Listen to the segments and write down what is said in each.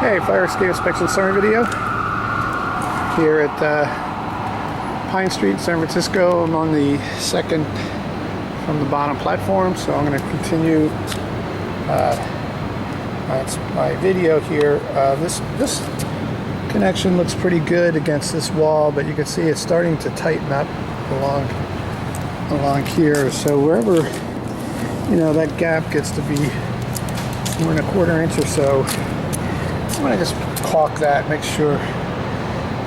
Hey, fire escape inspection summary video here at Pine Street, San Francisco. I'm on the second from the bottom platform, so I'm going to continue my video here. This connection looks pretty good against this wall, but you can see it's starting to tighten up along here. So wherever that gap gets to be 1 1/4 inch or so, I'm going to just caulk that, make sure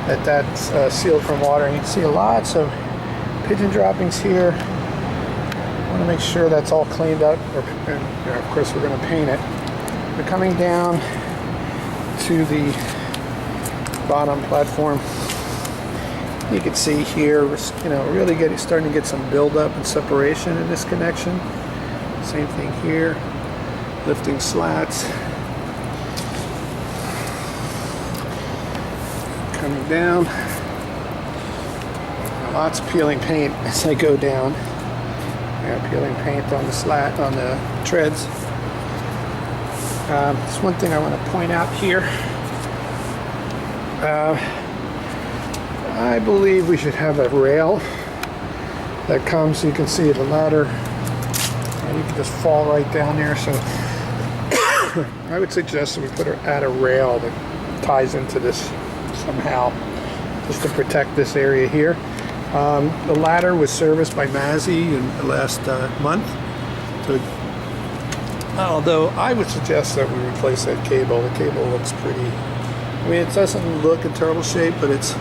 that that's sealed from water. And you can see lots of pigeon droppings here. I want to make sure that's all cleaned up, and of course we're going to paint it. We're coming down to the bottom platform. You can see here, really starting to get some buildup and separation in this connection. Same thing here, lifting slats. Coming down, lots of peeling paint as I go down. Peeling paint on the slat, on the treads. There's one thing I want to point out here. I believe we should have a rail that comes, so you can see the ladder. You can just fall right down there. So I would suggest that we add a rail that ties into this somehow, just to protect this area here. The ladder was serviced by Mazzy in the last month. So, although I would suggest that we replace that cable. The cable looks pretty, it doesn't look in terrible shape, but it's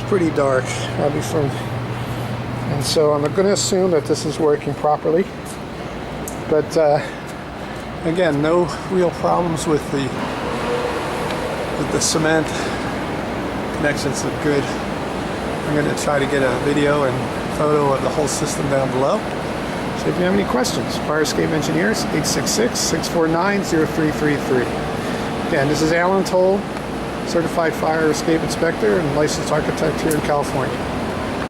pretty dark, probably from, and so I'm going to assume that this is working properly. But again, no real problems with the cement. Connections look good. I'm going to try to get a video and photo of the whole system down below. So if you have any questions, Fire Escape Engineers, 866-649-0333. Again, this is Alan Toll, Certified Fire Escape Inspector and Licensed Architect here in California.